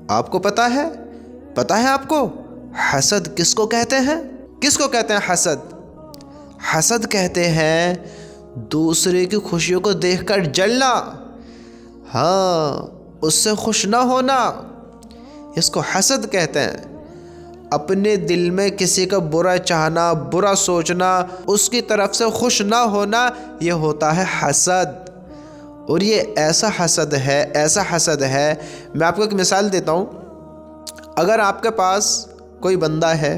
آپ کو پتہ ہے آپ کو حسد کس کو کہتے ہیں؟ کس کو کہتے ہیں حسد؟ حسد کہتے ہیں دوسرے کی خوشیوں کو دیکھ کر جلنا، ہاں اس سے خوش نہ ہونا، اس کو حسد کہتے ہیں۔ اپنے دل میں کسی کا برا چاہنا، برا سوچنا، اس کی طرف سے خوش نہ ہونا، یہ ہوتا ہے حسد۔ اور یہ ایسا حسد ہے، میں آپ کو ایک مثال دیتا ہوں۔ اگر آپ کے پاس کوئی بندہ ہے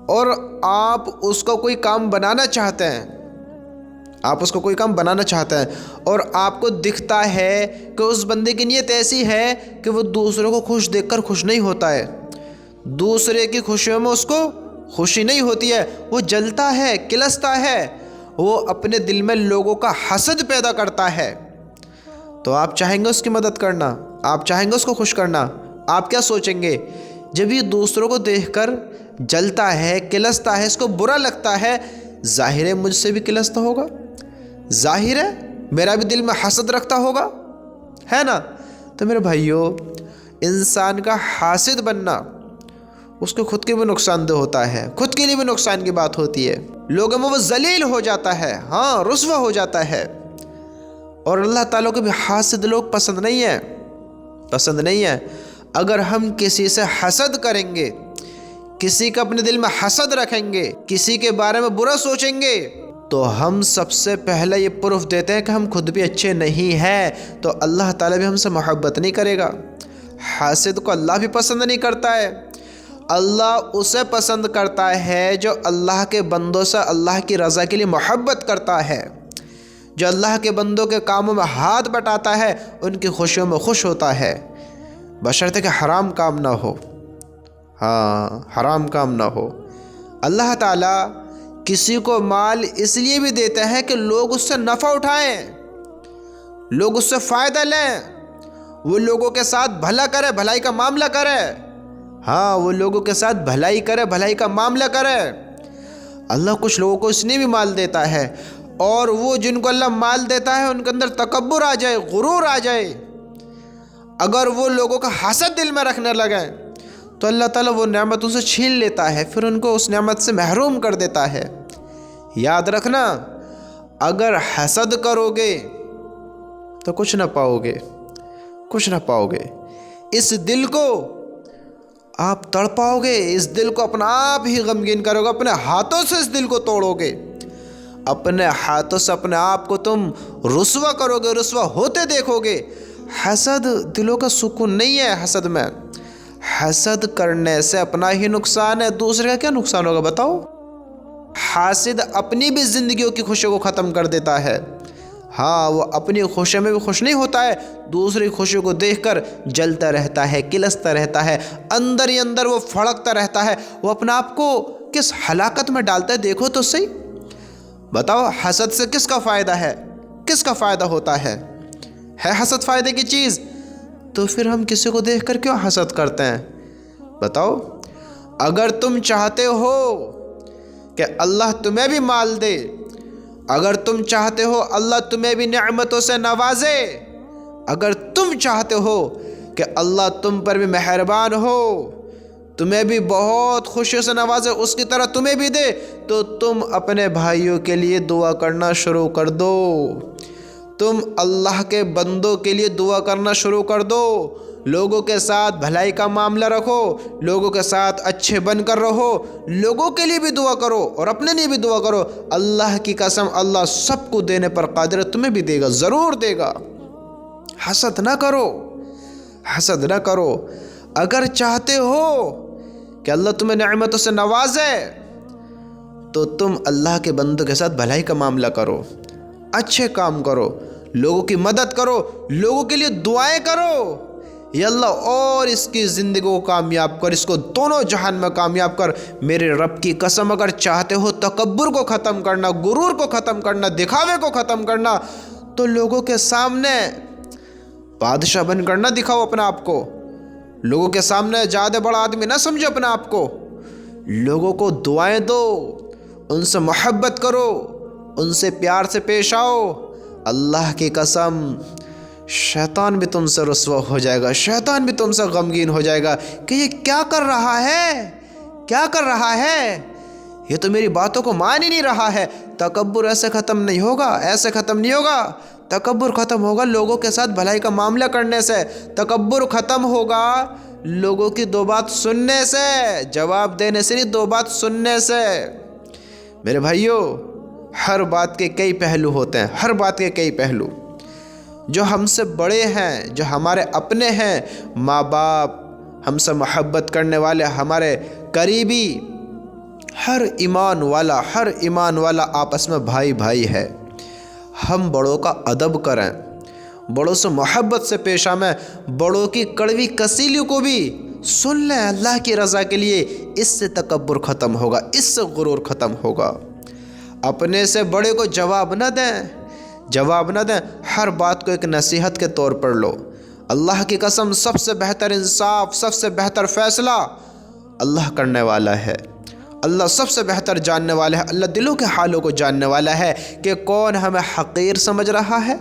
اور آپ اس کو کوئی کام بنانا چاہتے ہیں، اور آپ کو دکھتا ہے کہ اس بندے کی نیت ایسی ہے کہ وہ دوسروں کو خوش دیکھ کر خوش نہیں ہوتا ہے، دوسرے کی خوشیوں میں اس کو خوشی نہیں ہوتی ہے، وہ جلتا ہے، کلستا ہے، وہ اپنے دل میں لوگوں کا حسد پیدا کرتا ہے، تو آپ چاہیں گے اس کی مدد کرنا، آپ چاہیں گے اس کو خوش کرنا؟ آپ کیا سوچیں گے؟ جب یہ دوسروں کو دیکھ کر جلتا ہے، کلستا ہے، اس کو برا لگتا ہے، ظاہر ہے مجھ سے بھی کلستا ہوگا، ظاہر ہے میرا بھی دل میں حسد رکھتا ہوگا، ہے نا؟ تو میرے بھائیو، انسان کا حاسد بننا اس کو خود کے بھی نقصان دہ ہوتا ہے، خود کے لیے بھی نقصان کی بات ہوتی ہے، لوگوں میں وہ ذلیل ہو جاتا ہے، ہاں رسوا ہو جاتا ہے۔ اور اللہ تعالیٰ کو بھی حاسد لوگ پسند نہیں ہے۔ اگر ہم کسی سے حسد کریں گے، کسی کا اپنے دل میں حسد رکھیں گے، کسی کے بارے میں برا سوچیں گے، تو ہم سب سے پہلے یہ پروف دیتے ہیں کہ ہم خود بھی اچھے نہیں ہیں، تو اللہ تعالیٰ بھی ہم سے محبت نہیں کرے گا۔ حاسد کو اللہ بھی پسند نہیں کرتا ہے۔ اللہ اسے پسند کرتا ہے جو اللہ کے بندوں سے اللہ کی رضا کے لیے محبت کرتا ہے، جو اللہ کے بندوں کے کاموں میں ہاتھ بٹاتا ہے، ان کی خوشیوں میں خوش ہوتا ہے، بشرطے کہ حرام کام نہ ہو، ہاں حرام کام نہ ہو۔ اللہ تعالیٰ کسی کو مال اس لیے بھی دیتا ہے کہ لوگ اس سے نفع اٹھائیں، لوگ اس سے فائدہ لیں، وہ لوگوں کے ساتھ بھلا کرے، بھلائی کا معاملہ کرے، ہاں وہ لوگوں کے ساتھ بھلائی کرے، بھلائی کا معاملہ کرے۔ اللہ کچھ لوگوں کو اس نے بھی مال دیتا ہے، اور وہ جن کو اللہ مال دیتا ہے ان کے اندر تکبر آ جائے، غرور آ جائے، اگر وہ لوگوں کا حسد دل میں رکھنے لگیں تو اللہ تعالیٰ وہ نعمت ان سے چھین لیتا ہے، پھر ان کو اس نعمت سے محروم کر دیتا ہے۔ یاد رکھنا، اگر حسد کرو گے تو کچھ نہ پاؤ گے، اس دل کو آپ تڑپاؤ گے، اس دل کو اپنا آپ ہی غمگین کرو گے، اپنے ہاتھوں سے اس دل کو توڑو گے، اپنے ہاتھوں سے اپنے آپ کو تم رسوا کرو گے، رسوا ہوتے دیکھو گے۔ حسد دلوں کا سکون نہیں ہے۔ حسد کرنے سے اپنا ہی نقصان ہے، دوسرے کا کیا نقصان ہوگا بتاؤ؟ حاسد اپنی بھی زندگیوں کی خوشیوں کو ختم کر دیتا ہے، ہاں وہ اپنی خوشی میں بھی خوش نہیں ہوتا ہے، دوسری خوشیوں کو دیکھ کر جلتا رہتا ہے، کلستا رہتا ہے، اندر ہی اندر وہ پھڑکتا رہتا ہے، وہ اپنے آپ کو کس ہلاکت میں ڈالتا ہے دیکھو تو صحیح۔ بتاؤ حسد سے کس کا فائدہ ہے، کس کا فائدہ ہوتا ہے حسد فائدے کی چیز؟ تو پھر ہم کسی کو دیکھ کر کیوں حسد کرتے ہیں؟ بتاؤ، اگر تم چاہتے ہو کہ اللہ تمہیں بھی مال دے، اگر تم چاہتے ہو اللہ تمہیں بھی نعمتوں سے نوازے، اگر تم چاہتے ہو کہ اللہ تم پر بھی مہربان ہو، تمہیں بھی بہت خوشیوں سے نوازے، اس کی طرح تمہیں بھی دے، تو تم اپنے بھائیوں کے لیے دعا کرنا شروع کر دو، تم اللہ کے بندوں کے لیے دعا کرنا شروع کر دو، لوگوں کے ساتھ بھلائی کا معاملہ رکھو، لوگوں کے ساتھ اچھے بن کر رہو، لوگوں کے لیے بھی دعا کرو اور اپنے لیے بھی دعا کرو۔ اللہ کی قسم، اللہ سب کو دینے پر قادر ہے، تمہیں بھی دے گا، ضرور دے گا۔ حسد نہ کرو۔ اگر چاہتے ہو کہ اللہ تمہیں نعمتوں سے نوازے تو تم اللہ کے بندوں کے ساتھ بھلائی کا معاملہ کرو، اچھے کام کرو، لوگوں کی مدد کرو، لوگوں کے لیے دعائیں کرو، یا اللہ اور اس کی زندگی کو کامیاب کر، اس کو دونوں جہان میں کامیاب کر۔ میرے رب کی قسم، اگر چاہتے ہو تکبر کو ختم کرنا، غرور کو ختم کرنا، دکھاوے کو ختم کرنا، تو لوگوں کے سامنے بادشاہ بن کر نہ دکھاؤ اپنے آپ کو، لوگوں کے سامنے زیادہ بڑا آدمی نہ سمجھو اپنے آپ کو، لوگوں کو دعائیں دو، ان سے محبت کرو، ان سے پیار سے پیش آؤ۔ اللہ کی قسم، शैतान भी तुमसे रुस्वा हो जाएगा, शैतान भी तुमसे गमगीन हो जाएगा कि ये क्या कर रहा है, क्या कर रहा है, ये तो मेरी बातों को मान ही नहीं रहा है। तकब्बुर ऐसे ख़त्म नहीं होगा, ऐसे ख़त्म नहीं होगा। तकब्बुर ख़त्म होगा लोगों के साथ भलाई का मामला करने से। तकब्बुर ख़त्म होगा लोगों की दो बात सुनने से, जवाब देने से नहीं, दो बात सुनने से। मेरे भाइयों, हर बात के कई पहलू होते हैं, हर बात के कई पहलू। जो हमसे बड़े हैं, जो हमारे अपने हैं, माँ बाप, हमसे मोहब्बत करने वाले, हमारे करीबी, हर ईमान वाला आपस में भाई भाई है। हम बड़ों का अदब करें, बड़ों से मोहब्बत से पेश आएं, बड़ों की कड़वी कसीलियों को भी सुन लें अल्लाह की रज़ा के लिए। इससे तकब्बुर ख़त्म होगा, इससे गुरूर ख़त्म होगा। अपने से बड़े को जवाब न दें, हर बात को एक नसीहत के तौर पर लो। अल्लाह की कसम, सबसे बेहतर इंसाफ, सबसे बेहतर फ़ैसला अल्लाह करने वाला है। अल्लाह सबसे बेहतर जानने वाला है। अल्लाह दिलों के हालों को जानने वाला है कि कौन हमें हक़ीर समझ रहा है,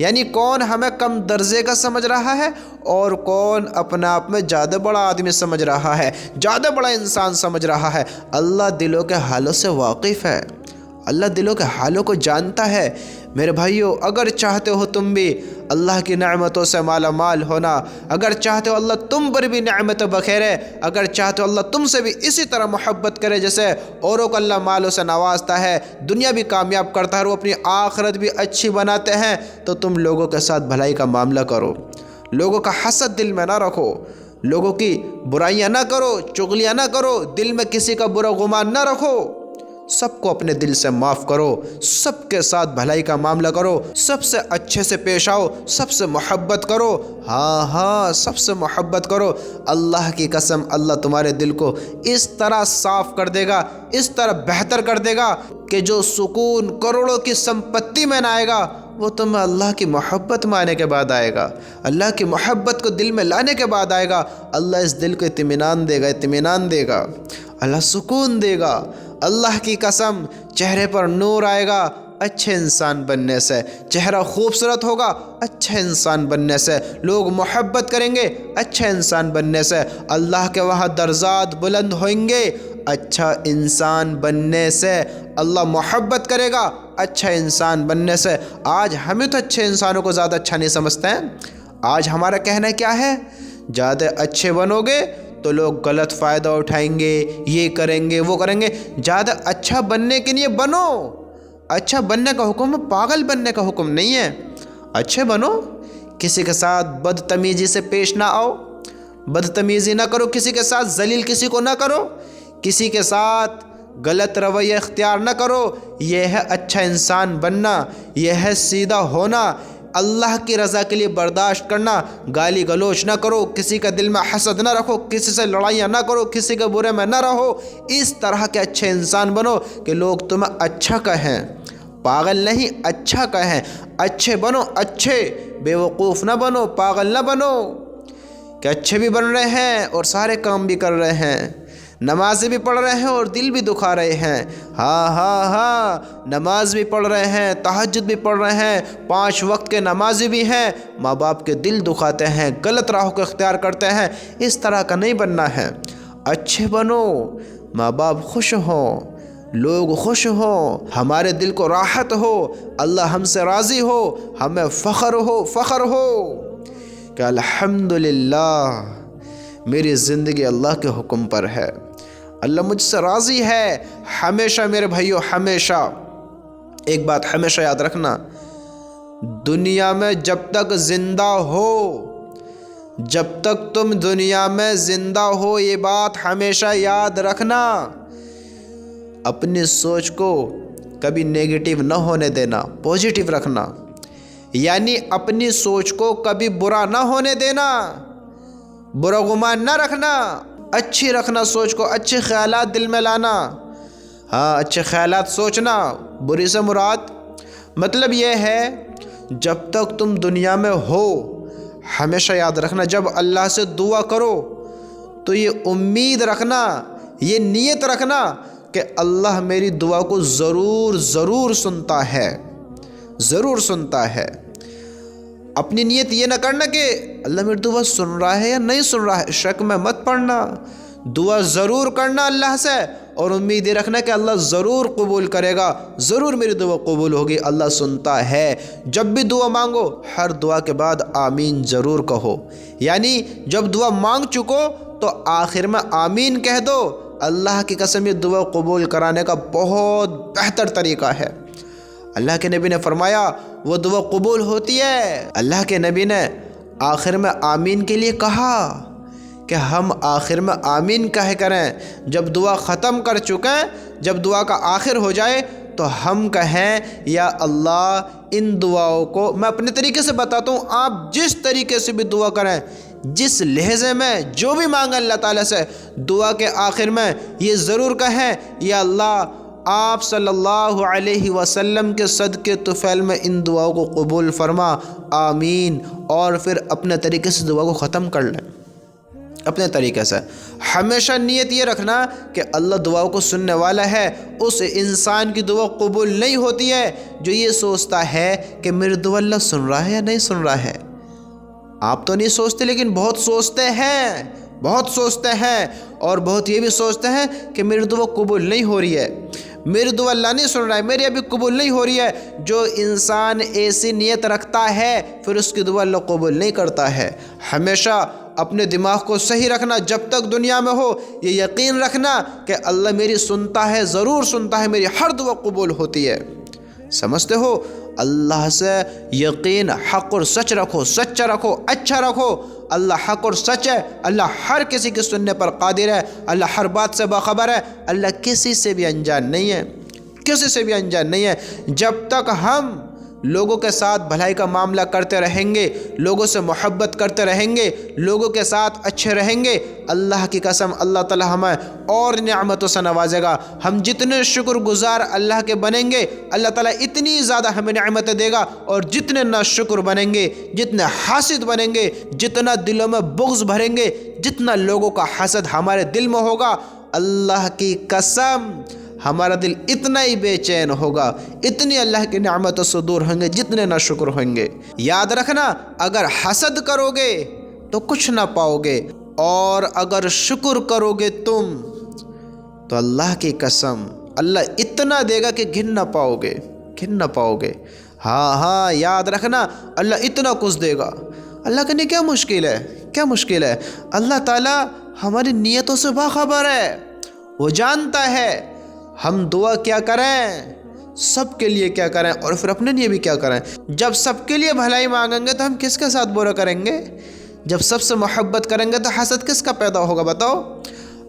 यानी कौन हमें कम दर्जे का समझ रहा है, और कौन अपने आप में ज़्यादा बड़ा आदमी समझ रहा है, ज़्यादा बड़ा इंसान समझ रहा है। अल्लाह दिलों के हालों से वाकिफ़ है, अल्लाह दिलों के हालों को जानता है। मेरे भाइयों, अगर चाहते हो तुम भी अल्लाह की नेमतों से माला माल होना, अगर चाहते हो अल्लाह तुम पर भी नेमत बखेरे, अगर चाहते हो अल्लाह तुमसे भी इसी तरह मोहब्बत करे जैसे औरों को अल्लाह मालों से नवाजता है, दुनिया भी कामयाब करता है और वो अपनी आखिरत भी अच्छी बनाते हैं, तो तुम लोगों के साथ भलाई का मामला करो। लोगों का हसद दिल में ना रखो, लोगों की बुराइयां ना करो, चुगलियां ना करो, दिल में किसी का बुरा गुमान ना रखो। सबको अपने दिल से माफ़ करो, सबके साथ भलाई का मामला करो, सबसे अच्छे से पेश आओ, सबसे मोहब्बत करो। हाँ, सबसे मोहब्बत करो। अल्लाह की कसम, अल्लाह तुम्हारे दिल को इस तरह साफ़ कर देगा, इस तरह बेहतर कर देगा कि जो सुकून करोड़ों की संपत्ति में ना आएगा, वो तुम्हें अल्लाह की मोहब्बत में आने के बाद आएगा, अल्लाह की मोहब्बत को दिल में लाने के बाद आएगा। अल्लाह इस दिल को इत्मीनान देगा, अल्लाह सुकून देगा। अल्लाह की कसम, चेहरे पर नूर आएगा अच्छे इंसान बनने से, चेहरा खूबसूरत होगा अच्छे इंसान बनने से, लोग मोहब्बत करेंगे अच्छे इंसान बनने से, अल्लाह के वहाँ दर्जात बुलंद होंगे अच्छा इंसान बनने से, अल्लाह मोहब्बत करेगा अच्छा इंसान बनने से। आज हमें तो अच्छे इंसानों को ज़्यादा अच्छा नहीं समझते हैं। आज हमारा कहना क्या है, ज़्यादा अच्छे बनोगे तो लोग गलत फ़ायदा उठाएंगे, ये करेंगे वो करेंगे। ज़्यादा अच्छा बनने के लिए बनो, अच्छा बनने का हुक्म पागल बनने का हुक्म नहीं है। अच्छे बनो, किसी के साथ बदतमीज़ी से पेश ना आओ, बदतमीज़ी ना करो, किसी के साथ जलील किसी को ना करो, किसी के साथ गलत रवैया इख्तियार ना करो। यह है अच्छा इंसान बनना, यह है सीधा होना, अल्लाह की रज़ा के लिए बर्दाश्त करना। गाली गलोच ना करो, किसी का दिल में हसद ना रखो, किसी से लड़ाइयाँ ना करो, किसी के बुरे में ना रहो। इस तरह के अच्छे इंसान बनो कि लोग तुम्हें अच्छा कहें, पागल नहीं अच्छा कहें। अच्छे बनो, अच्छे, बेवकूफ़ ना बनो, पागल ना बनो कि अच्छे भी बन रहे हैं और सारे काम भी कर रहे हैं, नमाज़ें भी पढ़ रहे हैं और दिल भी दुखा रहे हैं। हाँ, नमाज भी पढ़ रहे हैं, तहज्जुद भी पढ़ रहे हैं, 5 वक्त के नमाज़ी भी हैं, माँ बाप के दिल दुखाते हैं, गलत राहों को इख्तियार करते हैं। इस तरह का नहीं बनना है। अच्छे बनो, माँ बाप खुश हों, लोग खुश हों, हमारे दिल को राहत हो, अल्लाह हमसे राज़ी हो, हमें फ़ख्र हो कि अल्हम्दुलिल्लाह मेरी ज़िंदगी अल्लाह के हुक्म पर है, अल्लाह मुझसे राज़ी है। हमेशा मेरे भाइयों, हमेशा एक बात हमेशा याद रखना, दुनिया में जब तक ज़िंदा हो, जब तक तुम दुनिया में ज़िंदा हो, ये बात हमेशा याद रखना, अपनी सोच को कभी नेगेटिव न होने देना, पॉजिटिव रखना। यानी अपनी सोच को कभी बुरा ना होने देना, बुरा गुमान ना रखना, अच्छी रखना सोच को, अच्छे ख्यालात दिल में लाना। हाँ, अच्छे ख्यालात सोचना, बुरी से मुराद मतलब यह है जब तक तुम दुनिया में हो, हमेशा याद रखना, जब अल्लाह से दुआ करो तो ये उम्मीद रखना, ये नीयत रखना कि अल्लाह मेरी दुआ को ज़रूर सुनता है, ज़रूर सुनता है। अपनी नीयत ये ना करना कि अल्लाह मेरी दुआ सुन रहा है या नहीं सुन रहा है, शक में मत पड़ना। दुआ ज़रूर करना अल्लाह से और उम्मीद ये रखना कि अल्लाह ज़रूर कबूल करेगा, ज़रूर मेरी दुआ कबूल होगी, अल्लाह सुनता है। जब भी दुआ मांगो हर दुआ के बाद आमीन ज़रूर कहो, यानी जब दुआ मांग चुको तो आखिर में आमीन कह दो। अल्लाह की कसम ये दुआ कबूल कराने का बहुत बेहतर तरीका है। अल्लाह के नबी ने फरमाया वो दुआ कबूल होती है। अल्लाह के नबी ने आखिर में आमीन के लिए कहा कि हम आखिर में आमीन कहे करें। जब दुआ ख़त्म कर चुकें, जब दुआ का आखिर हो जाए तो हम कहें या अल्लाह इन दुआओं को, मैं अपने तरीके से बताता हूँ, आप जिस तरीके से भी दुआ करें, जिस लहज़े में जो भी मांगें अल्लाह ताला से, दुआ के आखिर में ये ज़रूर कहें या अल्लाह आप सल्लल्लाहु अलैहि वसल्लम के सदक़े तुफ़ैल में इन दुआओं को कबूल फरमा, आमीन। और फिर अपने तरीके से दुआ को ख़त्म कर लें। अपने तरीके से हमेशा नीयत ये रखना कि अल्लाह दुआओं को सुनने वाला है। उस इंसान की दुआ कबूल नहीं होती है जो ये सोचता है कि मेरी दुआ अल्लाह सुन रहा है या नहीं सुन रहा है। आप तो नहीं सोचते, लेकिन बहुत सोचते हैं, बहुत सोचते हैं। और बहुत ये भी सोचते हैं कि मेरी दुआ कबूल नहीं हो रही है, मेरी दुआ अल्लाह नहीं सुन रहा है, मेरी अभी कबूल नहीं हो रही है। जो इंसान ऐसी नीयत रखता है फिर उसकी दुआ अल्लाह कबूल नहीं करता है। हमेशा अपने दिमाग को सही रखना, जब तक दुनिया में हो ये यकीन रखना कि अल्लाह मेरी सुनता है, ज़रूर सुनता है, मेरी हर दुआ कबूल होती है। समझते हो? अल्लाह से यकीन, हक़ और सच रखो, सच्चा रखो, अच्छा रखो। अल्लाह हक़ और सच है, अल्लाह हर किसी के सुनने पर कादिर है, अल्लाह हर बात से बाखबर है, अल्लाह किसी से भी अनजान नहीं है, किसी से भी अनजान नहीं है। जब तक हम लोगों के साथ भलाई का मामला करते रहेंगे, लोगों से मोहब्बत करते रहेंगे, लोगों के साथ अच्छे रहेंगे, अल्लाह की कसम अल्लाह ताला हमें और नेमतों से नवाजेगा। हम जितने शुक्रगुजार अल्लाह के बनेंगे, अल्लाह ताला इतनी ज़्यादा हमें नेमतें देगा। और जितने नाशुक्र बनेंगे, जितने हासिद बनेंगे, जितना दिलों में बुग़्ज़ भरेंगे, जितना लोगों का हसद हमारे दिल में होगा, अल्लाह की कसम हमारा दिल इतना ही बेचैन होगा, इतनी अल्लाह की नेमतों से दूर होंगे जितने नाशुक्र होंगे। याद रखना, अगर हसद करोगे तो कुछ ना पाओगे, और अगर शुक्र करोगे तुम तो अल्लाह की कसम अल्लाह इतना देगा कि गिन ना पाओगे, गिन ना पाओगे। हाँ, याद रखना, अल्लाह इतना कुछ देगा। अल्लाह के लिए क्या मुश्किल है, क्या मुश्किल है? अल्लाह ताला हमारी नीयतों से बाखबर है, वो जानता है हम दुआ क्या करें, सबके लिए क्या करें और फिर अपने लिए भी क्या करें। जब सबके लिए भलाई मांगेंगे तो हम किसके साथ बुरा करेंगे? जब सबसे मोहब्बत करेंगे तो हसद किसका पैदा होगा बताओ?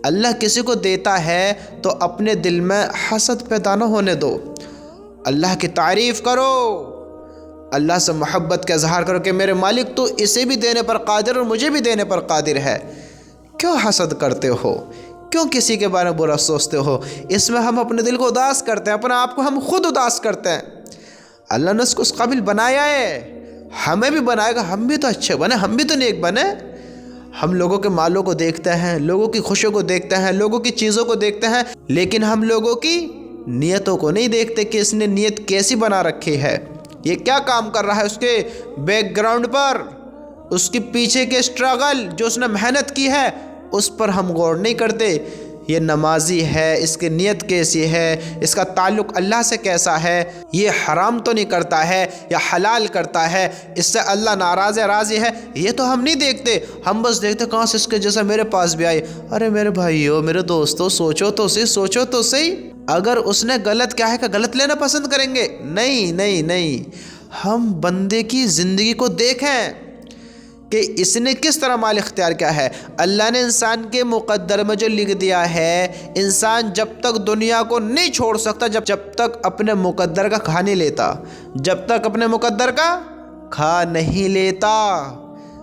अल्लाह किसी को देता है तो अपने दिल में हसद पैदा न होने दो। अल्लाह की तारीफ़ करो, अल्लाह से मोहब्बत का इजहार करो कि मेरे मालिक तो इसे भी देने पर कादिर और मुझे भी देने पर कादिर है। क्यों हसद करते हो? क्यों किसी के बारे में बुरा सोचते हो? इसमें हम अपने दिल को उदास करते हैं, अपने आप को हम खुद उदास करते हैं। अल्लाह ने उसको उस काबिल बनाया है, हमें भी बनाएगा, हम भी तो अच्छे बने, हम भी तो नेक बने। हम लोगों के मालों को देखते हैं, लोगों की खुशियों को देखते हैं, लोगों की चीज़ों को देखते हैं, लेकिन हम लोगों की नीयतों को नहीं देखते कि इसने नीयत कैसी बना रखी है, ये क्या काम कर रहा है, उसके बैकग्राउंड पर, उसके पीछे के स्ट्रगल जो उसने मेहनत की है उस पर हम गौर नहीं करते। ये नमाजी है, इसकी नीयत कैसी है, इसका ताल्लुक़ अल्लाह से कैसा है, ये हराम तो नहीं करता है या हलाल करता है, इससे अल्लाह नाराज़ है, राज़ी है, ये तो हम नहीं देखते। हम बस देखते कहाँ से इसके जैसा मेरे पास भी आए। अरे मेरे भाइयों, मेरे दोस्तों, सोचो तो सही, सोचो तो सही। अगर उसने गलत क्या है, गलत लेना पसंद करेंगे? नहीं नहीं नहीं, हम बंदे की ज़िंदगी को देखें कि इसने किस तरह माल इख्तियार किया है। अल्लाह ने इंसान के मुक़द्दर में जो लिख दिया है, इंसान जब तक दुनिया को नहीं छोड़ सकता, जब तक अपने मुक़द्दर का खा नहीं लेता, जब तक अपने मुक़द्दर का खा नहीं लेता।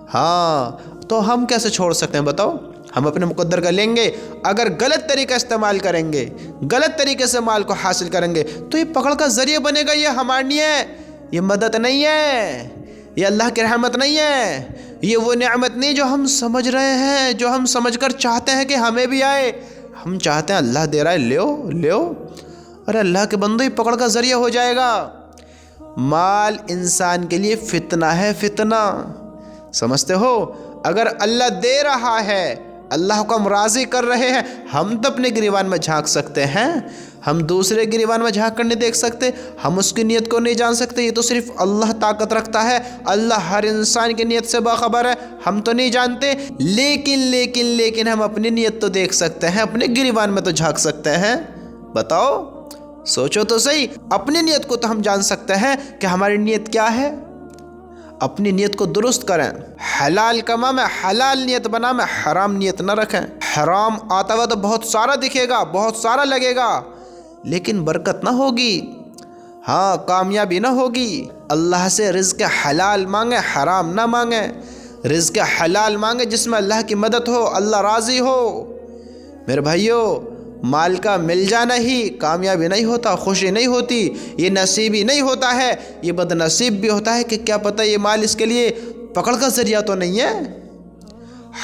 हाँ, तो हम कैसे छोड़ सकते हैं बताओ? हम अपने मुक़द्दर का लेंगे, अगर गलत तरीका इस्तेमाल करेंगे, गलत तरीके से माल को हासिल करेंगे तो ये पकड़ का ज़रिया बनेगा। ये हमारी नहीं है, ये मदद नहीं है, ये अल्लाह की रहमत नहीं है, ये वो नेमत नहीं जो हम समझ रहे हैं, जो हम समझकर चाहते हैं कि हमें भी आए। हम चाहते हैं अल्लाह दे रहा है, लो लो। अरे अल्लाह के बंदे, पकड़ का ज़रिया हो जाएगा। مال انسان کے لیے فتنہ ہے، فتنہ، سمجھتے ہو؟ اگر اللہ دے رہا ہے، اللہ کو ہم راضی کر رہے ہیں، ہم تو اپنے گریبان میں جھانک سکتے ہیں، ہم دوسرے گریبان میں جھانک کر نہیں دیکھ سکتے، ہم اس کی نیت کو نہیں جان سکتے، یہ تو صرف اللہ طاقت رکھتا ہے، اللہ ہر انسان کی نیت سے باخبر ہے، ہم تو نہیں جانتے، لیکن ہم اپنی نیت تو دیکھ سکتے ہیں، اپنے گریبان میں تو جھانک سکتے ہیں۔ بتاؤ، سوچو تو صحیح، اپنی نیت کو تو ہم جان سکتے ہیں کہ ہماری نیت کیا ہے۔ اپنی نیت کو درست کریں، حلال کما میں حلال نیت بنا میں حرام نیت نہ رکھیں۔ حرام آتا ہوا تو بہت سارا دکھے گا، بہت سارا لگے گا، لیکن برکت نہ ہوگی، ہاں کامیابی نہ ہوگی۔ اللہ سے رزق حلال مانگیں، حرام نہ مانگیں، رزق حلال مانگیں جس میں اللہ کی مدد ہو، اللہ راضی ہو۔ میرے بھائیو، مال کا مل جانا ہی کامیابی نہیں ہوتا، خوشی نہیں ہوتی، یہ نصیبی نہیں ہوتا ہے، یہ بد نصیب بھی ہوتا ہے کہ کیا پتہ یہ مال اس کے لیے پکڑ کا ذریعہ تو نہیں ہے۔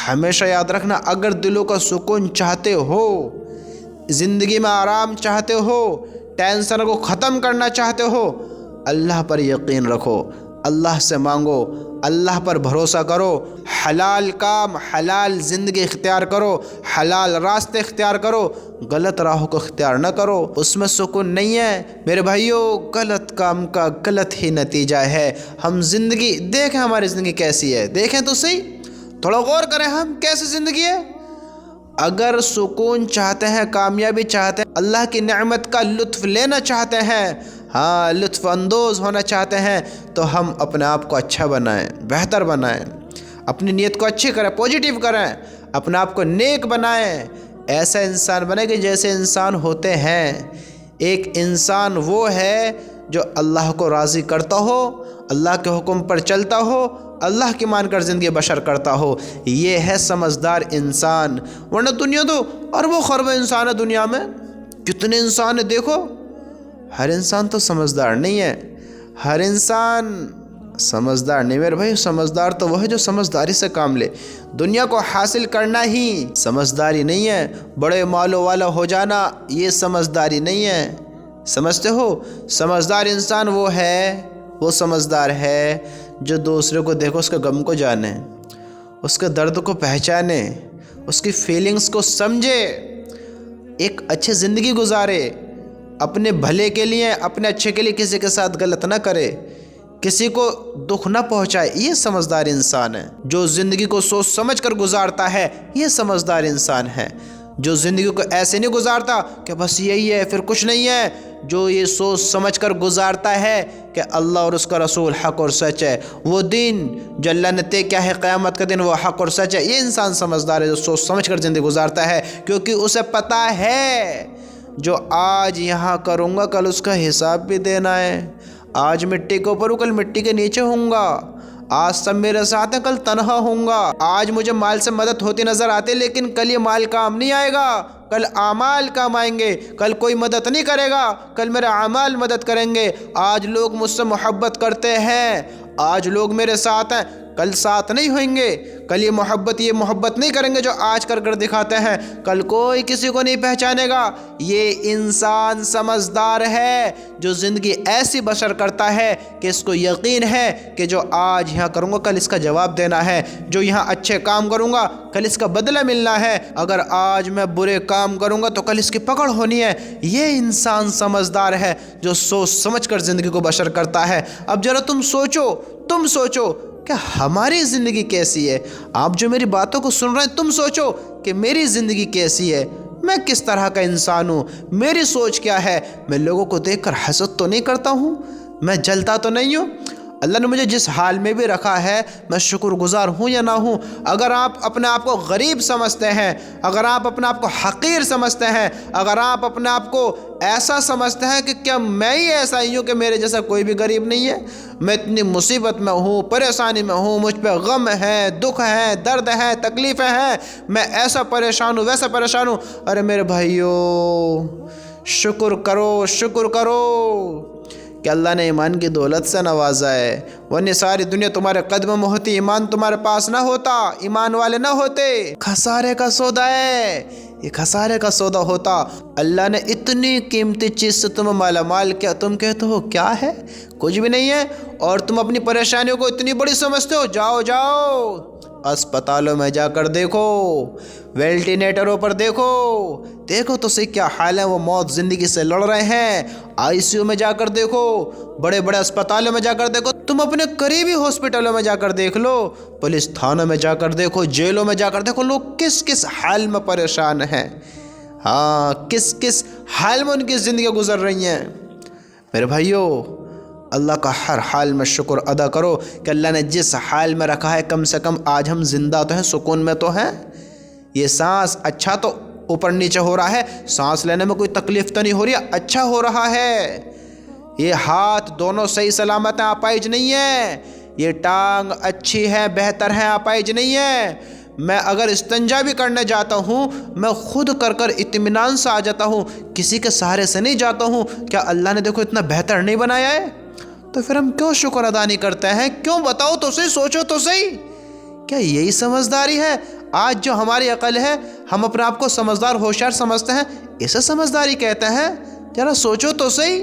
ہمیشہ یاد رکھنا، اگر دلوں کا سکون چاہتے ہو، زندگی میں آرام چاہتے ہو، ٹینشن کو ختم کرنا چاہتے ہو، اللہ پر یقین رکھو، اللہ سے مانگو، اللہ پر بھروسہ کرو، حلال کام، حلال زندگی اختیار کرو، حلال راستے اختیار کرو، غلط راہوں کو اختیار نہ کرو، اس میں سکون نہیں ہے۔ میرے بھائیو، غلط کام کا غلط ہی نتیجہ ہے۔ ہم زندگی دیکھیں، ہماری زندگی کیسی ہے، دیکھیں تو صحیح، تھوڑا غور کریں ہم کیسی زندگی ہے۔ اگر سکون چاہتے ہیں، کامیابی چاہتے ہیں، اللہ کی نعمت کا لطف لینا چاہتے ہیں، ہاں لطف اندوز ہونا چاہتے ہیں، تو ہم اپنے آپ کو اچھا بنائیں، بہتر بنائیں، اپنی نیت کو اچھی کریں، پوزیٹیو کریں، اپنے آپ کو نیک بنائیں، ایسا انسان بنیں کہ جیسے انسان ہوتے ہیں۔ ایک انسان وہ ہے جو اللہ کو راضی کرتا ہو، اللہ کے حکم پر چلتا ہو، اللہ کی مان کر زندگی بشر کرتا ہو، یہ ہے سمجھدار انسان۔ ورنہ دنیا تو اربوں خربوں انسان ہے، دنیا میں کتنے انسان ہیں دیکھو، ہر انسان تو سمجھدار نہیں ہے، ہر انسان سمجھدار نہیں۔ میرے بھائی، سمجھدار تو وہ ہے جو سمجھداری سے کام لے۔ دنیا کو حاصل کرنا ہی سمجھداری نہیں ہے، بڑے مالوں والا ہو جانا یہ سمجھداری نہیں ہے، سمجھتے ہو؟ سمجھدار انسان وہ ہے، وہ سمجھدار ہے جو دوسرے کو دیکھو، اس کے غم کو جانے، اس کے درد کو پہچانے، اس کی فیلنگز کو سمجھے، ایک اچھی زندگی گزارے، اپنے بھلے کے لیے، اپنے اچھے کے لیے کسی کے ساتھ غلط نہ کرے، کسی کو دکھ نہ پہنچائے، یہ سمجھدار انسان ہے۔ جو زندگی کو سوچ سمجھ کر گزارتا ہے، یہ سمجھدار انسان ہے۔ جو زندگی کو ایسے نہیں گزارتا کہ بس یہی ہے پھر کچھ نہیں ہے، جو یہ سوچ سمجھ کر گزارتا ہے کہ اللہ اور اس کا رسول حق اور سچ ہے، وہ دین جو اللہ نے طے کیا ہے قیامت کا دن وہ حق اور سچ ہے، یہ انسان سمجھدار ہے جو سوچ سمجھ کر زندگی گزارتا ہے، کیونکہ اسے پتہ ہے جو آج یہاں کروں گا کل اس کا حساب بھی دینا ہے۔ آج مٹی کے اوپر ہوں، کل مٹی کے نیچے ہوں گا، آج سب میرے ساتھ ہیں، کل تنہا ہوں گا۔ آج مجھے مال سے مدد ہوتی نظر آتی، لیکن کل یہ مال کام نہیں آئے گا، کل اعمال کام آئیں گے، کل کوئی مدد نہیں کرے گا، کل میرے اعمال مدد کریں گے۔ آج لوگ مجھ سے محبت کرتے ہیں، آج لوگ میرے ساتھ ہیں، کل ساتھ نہیں ہوئیں گے، کل یہ محبت نہیں کریں گے جو آج کر کر دکھاتے ہیں، کل کوئی کسی کو نہیں پہچانے گا۔ یہ انسان سمجھدار ہے جو زندگی ایسی بسر کرتا ہے کہ اس کو یقین ہے کہ جو آج یہاں کروں گا کل اس کا جواب دینا ہے، جو یہاں اچھے کام کروں گا کل اس کا بدلہ ملنا ہے، اگر آج میں برے کام کروں گا تو کل اس کی پکڑ ہونی ہے۔ یہ انسان سمجھدار ہے جو سوچ سمجھ کر زندگی کو بسر کرتا ہے۔ اب ذرا تم سوچو کہ ہماری زندگی کیسی ہے؟ آپ جو میری باتوں کو سن رہے ہیں، تم سوچو کہ میری زندگی کیسی ہے، میں کس طرح کا انسان ہوں، میری سوچ کیا ہے؟ میں لوگوں کو دیکھ کر حسد تو نہیں کرتا ہوں، میں جلتا تو نہیں ہوں؟ اللہ نے مجھے جس حال میں بھی رکھا ہے میں شکر گزار ہوں یا نہ ہوں؟ اگر آپ اپنے آپ کو غریب سمجھتے ہیں، اگر آپ اپنے آپ کو حقیر سمجھتے ہیں، اگر آپ اپنے آپ کو ایسا سمجھتے ہیں کہ کیا میں ہی ایسا ہی ہوں کہ میرے جیسا کوئی بھی غریب نہیں ہے، میں اتنی مصیبت میں ہوں، پریشانی میں ہوں، مجھ پہ غم ہے، دکھ ہے، درد ہے، تکلیفیں ہیں، میں ایسا پریشان ہوں، ویسا پریشان ہوں، ارے میرے بھائیو شکر کرو کہ اللہ نے ایمان کی دولت سے نوازا ہے، ورنہ ساری دنیا تمہارے قدم میں ہوتی، ایمان تمہارے پاس نہ ہوتا، ایمان والے نہ ہوتے۔ خسارے کا سودا ہے، ये खसारे का सौदा होता। अल्लाह ने इतनी कीमती चीज़ से तुम्हें माला माल किया, तुम कहते हो क्या है, कुछ भी नहीं है, और तुम अपनी परेशानियों को इतनी बड़ी समझते हो। जाओ जाओ अस्पतालों में जाकर देखो, वेंटिलेटरों पर देखो, देखो तो सही क्या हाल है, वो मौत ज़िंदगी से लड़ रहे हैं। आईसीयू में जाकर देखो, बड़े बड़े अस्पतालों में जाकर देखो, तुम अपने करीबी हॉस्पिटलों में जाकर देख लो, पुलिस थानों में जाकर देखो, जेलों में जाकर देखो, लोग किस किस हाल में परेशान हैं। हाँ, किस किस हाल में उनकी ज़िंदगी गुजर रही हैं। मेरे भाइयों, अल्लाह का हर हाल में शुक्र अदा करो कि अल्लाह ने जिस हाल में रखा है, कम से कम आज हम जिंदा तो हैं, सुकून में तो हैं। ये सांस अच्छा तो ऊपर नीचे हो रहा है, सांस लेने में कोई तकलीफ तो नहीं हो रही है, अच्छा हो रहा है। ये हाथ दोनों सही सलामत हैं, अपाइज नहीं है। ये टांग अच्छी है, बेहतर है, अपाइज नहीं है। मैं अगर इस्तिंजा भी करने जाता हूँ, मैं खुद कर कर इत्मीनान से आ जाता हूँ, किसी के सहारे से नहीं जाता हूँ। क्या अल्लाह ने देखो इतना बेहतर नहीं बनाया है? तो फिर हम क्यों शुक्र अदा नहीं करते हैं? क्यों? बताओ तो सही, सोचो तो सही। क्या यही समझदारी है? आज जो हमारी अकल है, हम अपने आप को समझदार होशियार समझते हैं, इसे समझदारी कहते हैं? जरा सोचो तो सही।